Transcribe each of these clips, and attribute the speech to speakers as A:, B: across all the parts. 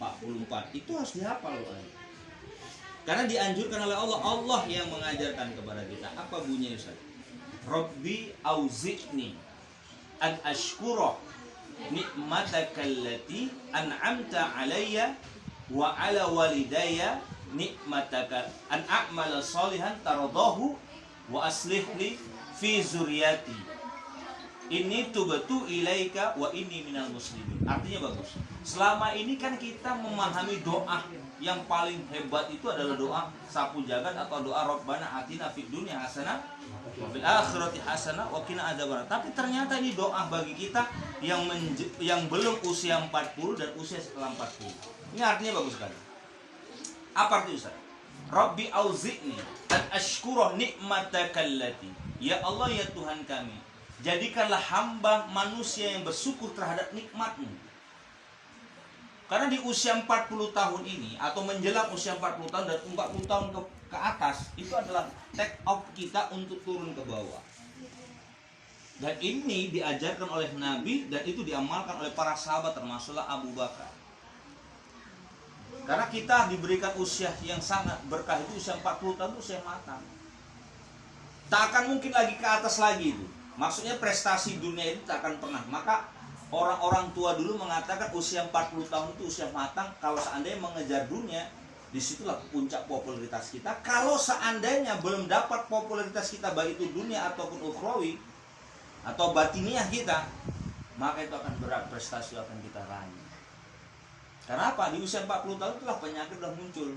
A: 44. Itu harus dihafal doanya. Karena dianjurkan oleh Allah, Allah yang mengajarkan kepada kita. Apa bunyinya Ustaz? Rabbi auzi'ni an ashkura ni'mataka allati an'amta alayya wa ala walidayya ni'mataka an a'mala salihan taradahu wa aslih li fi zuriyati ini tubatu ilaika wa inni minal muslimin. Artinya bagus. Selama ini kan kita memahami doa yang paling hebat itu adalah doa sapu jagat atau doa Rabbana atina fid dunya hasanah wa fil akhirati hasanah wa qina adzabannar. Tapi ternyata ini doa bagi kita yang belum usia 40 dan usia setelah 40. Ini artinya bagus sekali. Apa artinya Ustaz? Rabbi auzi'ni an ashkura ni'mataka allati. Ya Allah ya Tuhan kami, jadikanlah hamba manusia yang bersyukur terhadap nikmat-Mu. Karena di usia 40 tahun ini atau menjelang usia 40 tahun dan 40 tahun ke atas itu adalah take off kita untuk turun ke bawah. Dan ini diajarkan oleh Nabi dan itu diamalkan oleh para sahabat termasuklah Abu Bakar. Karena kita diberikan usia yang sangat berkah itu usia 40 tahun itu usia matang. Tak akan mungkin lagi ke atas lagi itu. Maksudnya prestasi dunia itu tak akan pernah. Maka orang-orang tua dulu mengatakan usia 40 tahun itu usia matang. Kalau seandainya mengejar dunia, disitulah puncak popularitas kita. Kalau seandainya belum dapat popularitas kita, baik itu dunia ataupun ukhrawi atau batiniah kita, maka itu akan berat, prestasi akan kita raih. Karena apa? Di usia 40 tahun itulah penyakit sudah muncul.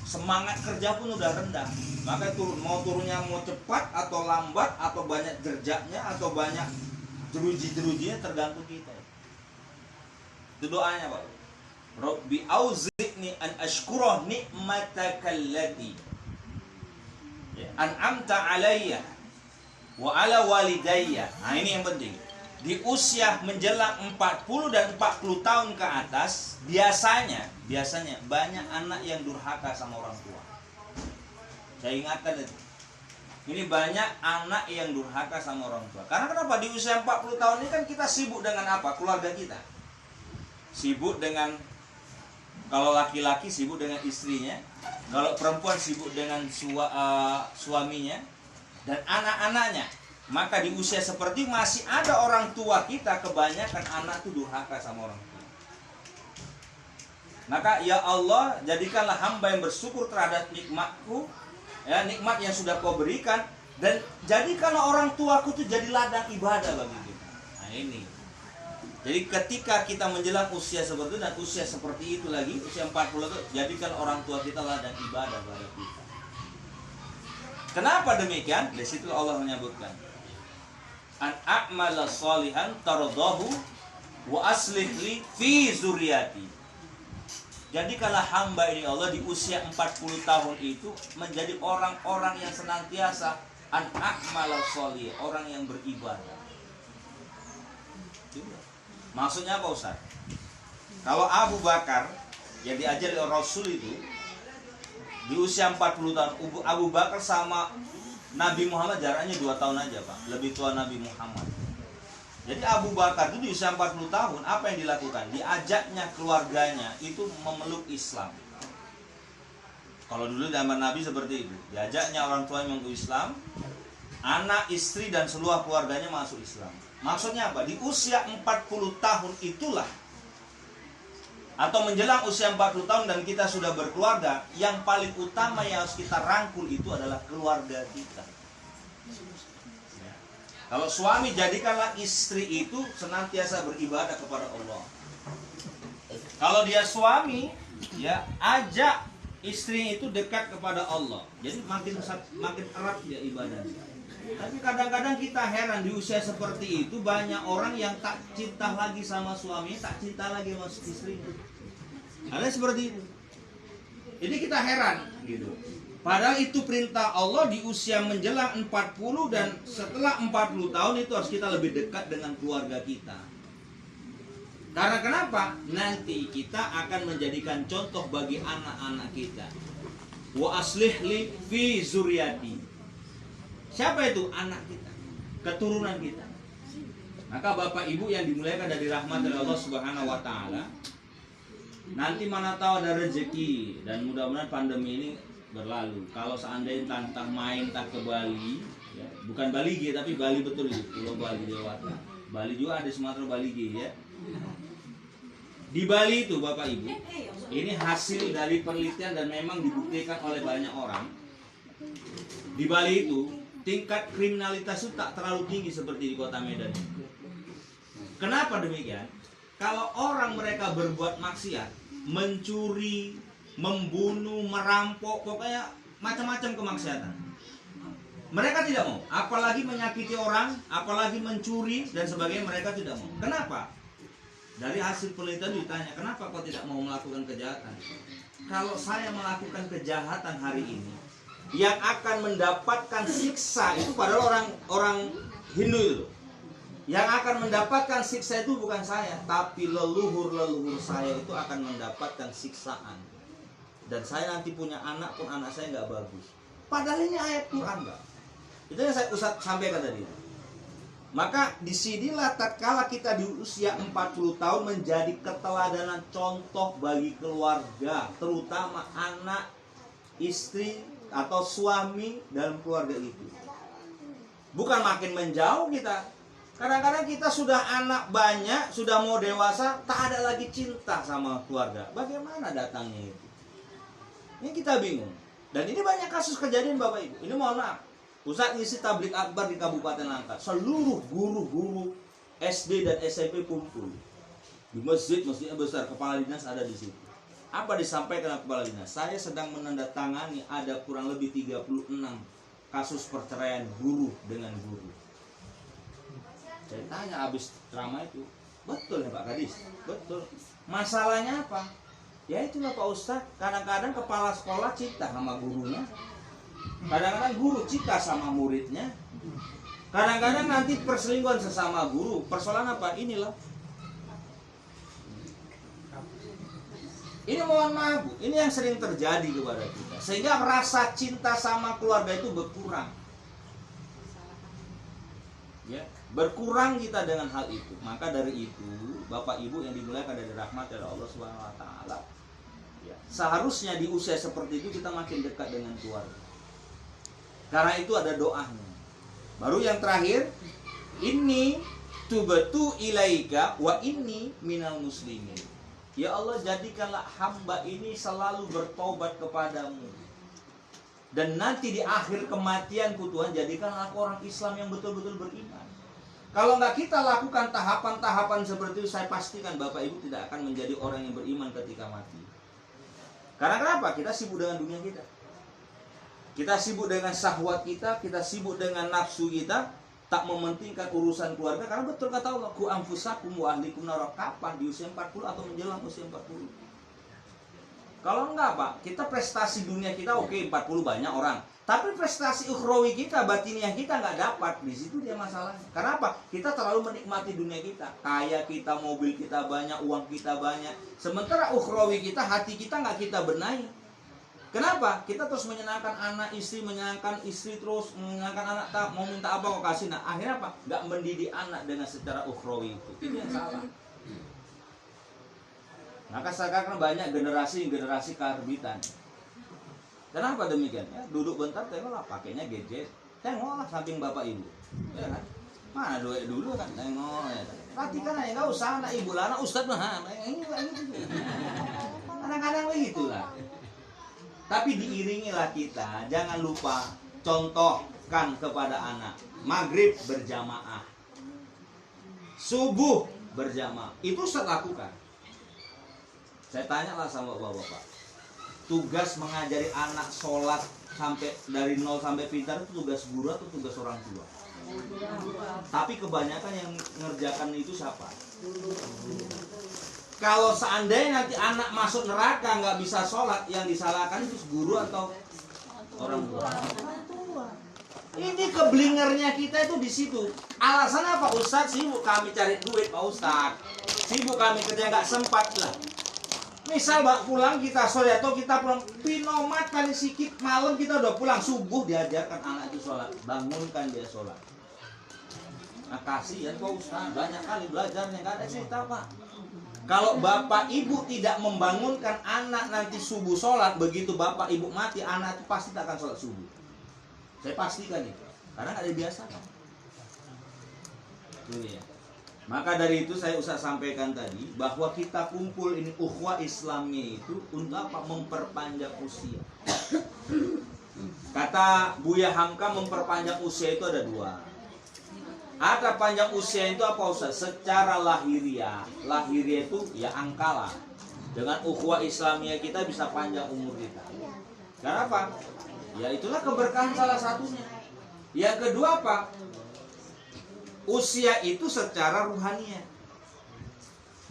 A: Semangat kerja pun udah rendah. Maka turun, mau turunnya mau cepat atau lambat, atau banyak jerjaknya atau banyak jeruji-jerujinya, tergantung kita. Itu doanya Pak. Rabbi auzi'ni an ashkura ni'mataka allati an'amta alayya wa ala walidayya. Nah ini yang penting. Di usia menjelang 40 dan 40 tahun ke atas, biasanya banyak anak yang durhaka sama orang tua. Saya ingatkan itu. Ini banyak anak yang durhaka sama orang tua. Karena kenapa? Di usia 40 tahun ini kan kita sibuk dengan apa? Keluarga kita. Sibuk dengan, kalau laki-laki sibuk dengan istrinya, kalau perempuan sibuk dengan suaminya dan anak-anaknya. Maka di usia seperti masih ada orang tua kita, kebanyakan anak itu durhaka sama orang tua. Maka ya Allah, jadikanlah hamba yang bersyukur terhadap nikmat-Ku, ya, nikmat yang sudah Kau berikan, dan jadikanlah orang tuaku itu jadi ladang ibadah bagi kita. Nah ini. Jadi ketika kita menjelang usia seperti itu dan usia seperti itu lagi, usia 40 itu, jadikan orang tua kita ladang ibadah bagi kita. Kenapa demikian? Di situ Allah menyebutkan an a'mala salihan taradahu wa aslih li fi zuriyati. Jadikanlah hamba ini Allah di usia 40 tahun itu menjadi orang-orang yang senantiasa an a'mala salih, orang yang beribadah. Maksudnya apa Ustaz? Kalau Abu Bakar yang diajari oleh Rasul itu di usia 40 tahun, Abu Bakar sama Nabi Muhammad jaraknya 2 tahun aja Pak, lebih tua Nabi Muhammad. Jadi Abu Bakar itu di usia 40 tahun, apa yang dilakukan? Diajaknya keluarganya itu memeluk Islam. Kalau dulu zaman Nabi seperti itu, diajaknya orang tua yang memeluk Islam, anak, istri dan seluruh keluarganya masuk Islam. Maksudnya apa? Di usia 40 tahun itulah, atau menjelang usia 40 tahun dan kita sudah berkeluarga, yang paling utama yang harus kita rangkul itu adalah keluarga kita. Ya. Kalau suami, jadikanlah istri itu senantiasa beribadah kepada Allah. Kalau dia suami, ya ajak istri itu dekat kepada Allah. Jadi makin erat dia ibadahnya. Tapi kadang-kadang kita heran di usia seperti itu banyak orang yang tak cinta lagi sama suami, tak cinta lagi sama istri itu. Ada seperti itu. Jadi kita heran gitu. Padahal itu perintah Allah di usia menjelang 40 dan setelah 40 tahun itu harus kita lebih dekat dengan keluarga kita. Karena kenapa? Nanti kita akan menjadikan contoh bagi anak-anak kita. Wa aslih li fi zuriyati. Siapa itu? Anak kita, keturunan kita. Maka Bapak Ibu yang dimuliakan dari rahmat dari Allah Subhanahu wa taala, Nanti mana tahu ada rezeki, dan mudah-mudahan pandemi ini berlalu. Kalau seandainya tantang main tak ke Bali, ya, bukan Bali G tapi Bali betul itu, Pulau Bali Dewata. Bali juga ada Sumatera Bali G ya. Di Bali itu Bapak Ibu, ini hasil dari penelitian dan memang dibuktikan oleh banyak orang. Di Bali itu tingkat kriminalitas itu tak terlalu tinggi seperti di kota Medan. Kenapa demikian? Kalau orang mereka berbuat maksiat, mencuri, membunuh, merampok, pokoknya macam-macam kemaksiatan, mereka tidak mau. Apalagi menyakiti orang, apalagi mencuri dan sebagainya, mereka tidak mau. Kenapa? Dari hasil penelitian ditanya, kenapa kau tidak mau melakukan kejahatan? Kalau saya melakukan kejahatan hari ini, yang akan mendapatkan siksa itu padahal orang Hindu itu. Yang akan mendapatkan siksa itu bukan saya, tapi leluhur-leluhur saya itu akan mendapatkan siksaan. Dan saya nanti punya anak pun anak saya nggak bagus. Padahal ini ayat Quran, Pak. Itu yang saya Ustaz sampaikan tadi. Maka disinilah tatkala kita di usia 40 tahun menjadi keteladanan contoh bagi keluarga, terutama anak, istri, atau suami dalam keluarga itu. Bukan makin menjauh kita. Kadang-kadang kita sudah anak banyak, sudah mau dewasa, tak ada lagi cinta sama keluarga. Bagaimana datangnya itu? Ini kita bingung. Dan ini banyak kasus kejadian Bapak Ibu. Ini mohon maaf. Ustaz ngisi tablik akbar di Kabupaten Langkat. Seluruh guru-guru SD dan SMP kumpul di masjidnya besar. Kepala dinas ada di situ. Apa disampaikan kepala dinas? Saya sedang menandatangani ada kurang lebih 36 kasus perceraian guru dengan guru. Saya tanya habis drama itu, betul ya Pak Kadis? Betul. Masalahnya apa? Ya itulah Pak Ustaz. Kadang-kadang kepala sekolah cinta sama gurunya. Kadang-kadang guru cinta sama muridnya. Kadang-kadang nanti perselingkuhan sesama guru. Persoalan apa? Inilah. Ini mohon maaf Bu, ini yang sering terjadi kepada kita. Sehingga rasa cinta sama keluarga itu berkurang. Ya, berkurang kita dengan hal itu. Maka dari itu, Bapak Ibu yang dimuliakan dari rahmat dari Allah Subhanahu wa taala, ya, seharusnya di usia seperti itu kita makin dekat dengan keluarga. Karena itu ada doanya. Baru yang terakhir, inni tubatu ilaika wa inni minal muslimin. Ya Allah, jadikanlah hamba ini selalu bertobat kepadamu. Dan nanti di akhir kematianku Tuhan, jadikanlah aku orang Islam yang betul-betul beriman. Kalau nggak kita lakukan tahapan-tahapan seperti itu, saya pastikan Bapak Ibu tidak akan menjadi orang yang beriman ketika mati. Karena kenapa? Kita sibuk dengan dunia kita. Kita sibuk dengan syahwat kita sibuk dengan nafsu kita, tak mementingkan urusan keluarga. Karena betul kata Allah, ku anfusakum wa ahlikum nar. Kapan? Di usia 40 atau menjelang usia 40. Kalau enggak Pak, kita prestasi dunia kita oke, 40 banyak orang. Tapi prestasi ukhrawi kita, batiniah kita nggak dapat. Di situ dia masalahnya. Karena apa? Kita terlalu menikmati dunia kita. Kaya kita, mobil kita banyak, uang kita banyak. Sementara ukhrawi kita, hati kita nggak kita benahi. Kenapa? Kita terus menyenangkan anak istri, menyenangkan istri terus, menyenangkan anak, tak mau minta apa kok kasih. Nah akhirnya apa? Nggak mendidik anak dengan secara ukhrawi itu. Itu yang salah. Maka sekarang banyak generasi kearbitan. Kenapa demikian? Ya, duduk bentar, tengoklah pakainya gadget. Tengoklah samping bapak ibu. Ya kan? Mana duit dulu kan? Tengok. Ya. Perhatikan aja, nggak usah anak ibu lah, anak ustadz mah. Ini kadang-kadang begitulah. Tapi diiringilah kita, jangan lupa contohkan kepada anak. Maghrib berjamaah, subuh berjamaah, itu Ustaz lakukan. Saya tanyalah sama bapak-bapak, tugas mengajari anak sholat sampai dari 0 sampai pintar itu tugas guru atau tugas orang tua? Tapi kebanyakan yang mengerjakan itu siapa? Kalau seandainya nanti anak masuk neraka nggak bisa sholat, yang disalahkan itu guru atau orang tua? Ini keblingernya kita itu di situ. Alasan apa Ustadz? Sibuk kami cari duit Pak Ustadz. Sibuk kami kerja nggak sempat lah. Misal bak pulang kita sore atau kita pulang pinomat kali sikit malam kita udah pulang, subuh diajarkan anak itu sholat, bangunkan dia sholat. Nah, kasihan Pak Ustaz, banyak kali belajarnya nggak ada cerita Pak. Kalau bapak ibu tidak membangunkan anak nanti subuh sholat, begitu bapak ibu mati, anak itu pasti tak akan sholat subuh. Saya pastikan itu, karena nggak ada biasa Pak. Itu ya. Maka dari itu saya usah sampaikan tadi bahwa kita kumpul ini ukhuwah Islamnya itu untuk apa? Memperpanjang usia. Kata Buya Hamka memperpanjang usia itu ada dua. Ada panjang usia itu apa Ustaz? Secara lahiriah. Lahiriah itu ya angka lah. Dengan ukhuwah Islamnya kita bisa panjang umur kita. Karena apa? Ya itulah keberkahan salah satunya. Yang kedua apa? Usia itu secara ruhaniah.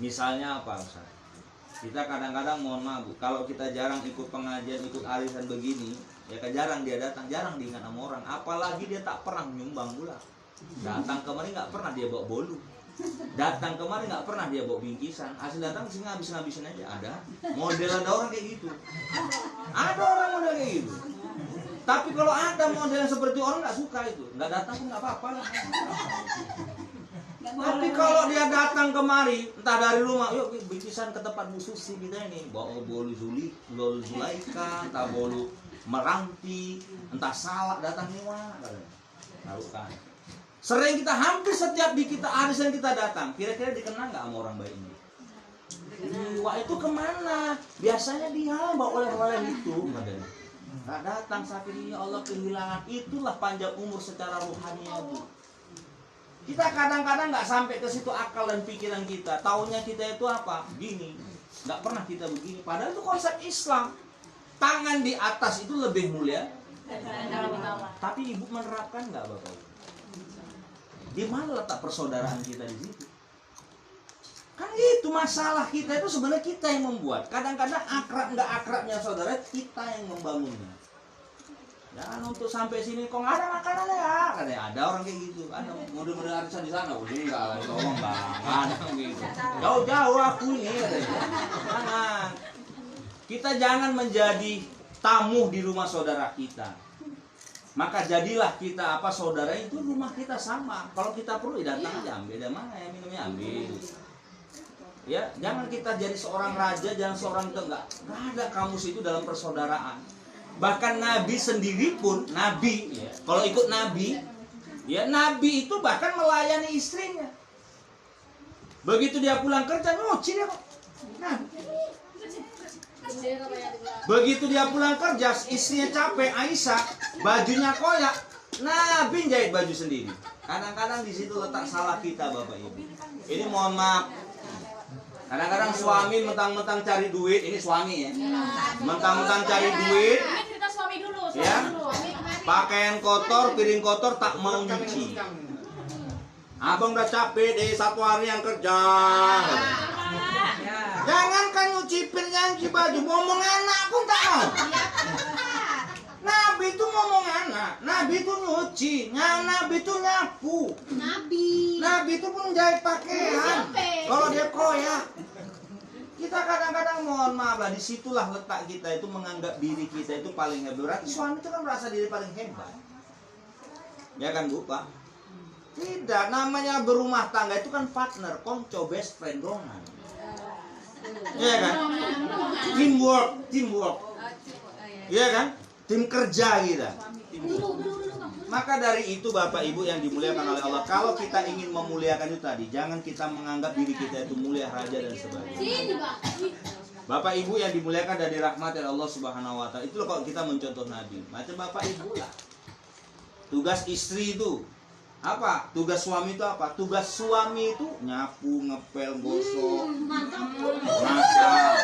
A: Misalnya apa Ustaz? Kita kadang-kadang mohon maaf Bu, kalau kita jarang ikut pengajian, ikut arisan begini, ya kan jarang dia datang, jarang diingat sama orang. Apalagi dia tak pernah nyumbang pula. Datang kemarin nggak pernah dia bawa bolu. Datang kemarin nggak pernah dia bawa bingkisan. Asal datang sih ngabis-ngabisin aja. Ada model, ada orang kayak gitu. Ada orang model kayak gitu. Tapi kalau ada model yang seperti orang nggak suka itu, nggak datang pun nggak apa-apa lah. Tapi kalau dia datang kemari, entah dari rumah, yuk bingkisan ke tempat Bu Susi kita ini, bawa bolu Zulaika, entah bolu Meranti, entah salak, datang nih wah, tahu kan? Sering kita hampir setiap di kita arisan kita datang, kira-kira dikenal nggak sama orang baik ini? Wah itu kemana? Biasanya dia bawa oleh-oleh itu, katanya. Nggak datang saat ini, ya Allah kehilangan. Itulah panjang umur secara rohaniah Bu. Kita kadang-kadang nggak sampai ke situ akal dan pikiran kita. Taunya kita itu apa? Gini. Nggak pernah kita begini. Padahal itu konsep Islam. Tangan di atas itu lebih mulia. Tapi ibu menerapkan nggak Bapak Ibu? Di mana letak persaudaraan kita di situ? Kan itu masalah kita itu sebenarnya kita yang membuat. Kadang-kadang akrab nggak akrabnya saudara kita yang membangunnya. Jangan untuk sampai sini kok nggak ada makanan ya? Katanya ada orang kayak gitu. Ada model-model arisan di sana. Udah nggak ada tolong nggak ada gitu. Jauh-jauh aku ini. Jangan. Kita jangan menjadi tamu di rumah saudara kita. Maka jadilah kita apa saudara itu rumah kita sama. Kalau kita perlu datang aja ambil. Ada mana ya minumnya ambil. Ya, jangan kita jadi seorang raja, jangan seorang itu enggak ada kamus itu dalam persaudaraan. Bahkan Nabi sendiri pun, Nabi, ya, kalau ikut Nabi, ya Nabi itu bahkan melayani istrinya. Begitu dia pulang kerja, nyuci dia kok. Nah, begitu dia pulang kerja, istrinya capek, Aisyah, bajunya koyak, Nabi jahit baju sendiri. Kadang-kadang di situ letak salah kita, Bapak Ibu. Ini mohon maaf. Kadang-kadang suami mentang-mentang cari duit, ini suami ya. Mentang-mentang cari duit, ya, pakaian kotor, piring kotor tak mau nyuci. Abang udah capek deh satu hari yang kerja. Jangan kan nyuci piring, nyuci baju, ngomong anak pun tak mau. Nabi itu ngomong anak, Nabi itu nyuci, Nabi itu nyapu. Nabi itu pun jahit pakaian. Kalau dia koyak, kita kadang-kadang mohon maaf lah, disitulah letak kita itu menganggap diri kita itu paling hebat. Berarti suami itu kan merasa diri paling hebat. Ya kan Bu, Pak? Tidak, namanya berumah tangga itu kan partner, konco, best friend, dongan. Iya kan? Teamwork. Iya kan? Tim kerja kita. Maka dari itu Bapak Ibu yang dimuliakan oleh Allah, kalau kita ingin memuliakan itu tadi, jangan kita menganggap diri kita itu mulia, raja dan sebagainya. Bapak Ibu yang dimuliakan dari rahmat dari Allah Subhanahu wa taala, itulah kalau kita mencontoh Nabi. Macam Bapak Ibu lah. Tugas istri itu apa? Tugas suami itu apa? Tugas suami itu nyapu, ngepel, gosok, masak,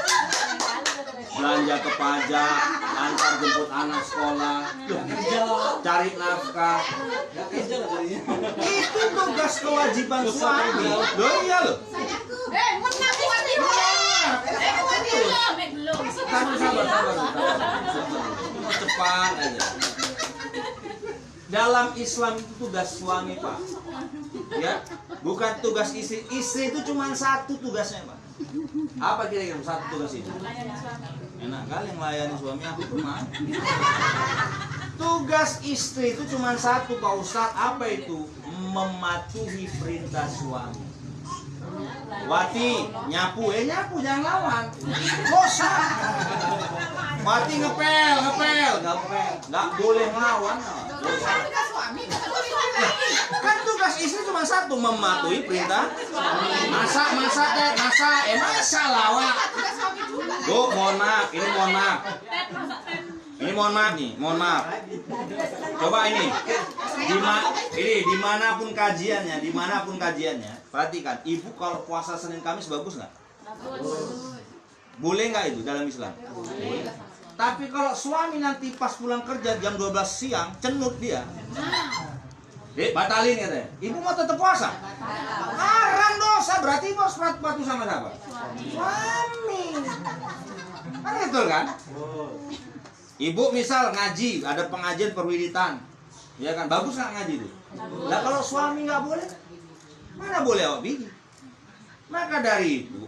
A: belanja ke pajak, antar jemput anak sekolah, cari nafkah. Itu tugas kewajiban suami. Loh iya loh. Sabar. Cepat aja. Dalam Islam itu tugas suami Pak, ya, bukan tugas istri. Istri itu cuma satu tugasnya Pak. Apa kira-kira satu tugas itu? Enak kali yang melayani suami, aku tuh mah. Tugas istri itu cuma satu Pak Ustadz. Apa itu? mematuhi perintah suami. Wati, nyapu jangan lawan. Dosa. Wati ngepel, nggak boleh ngelawan. Dosa. Kan tugas istri cuma satu, mematuhi perintah. Masak, lawak. Bu, mohon maaf, mohon maaf. Coba ini, dimanapun kajiannya, perhatikan, ibu kalau puasa Senin Kamis bagus nggak? Boleh nggak itu dalam Islam? Boleh. Tapi kalau suami nanti pas pulang kerja jam 12 siang, cenut dia. Batalin katanya. Ibu mau tetap puasa? Haram dosa, berarti bos patuh sama siapa? Suami. Kan betul kan? Ibu misal ngaji, ada pengajian perwiditan, ya kan, bagus nggak ngaji itu? Nah kalau suami nggak boleh, mana boleh awak bikin? Maka dari itu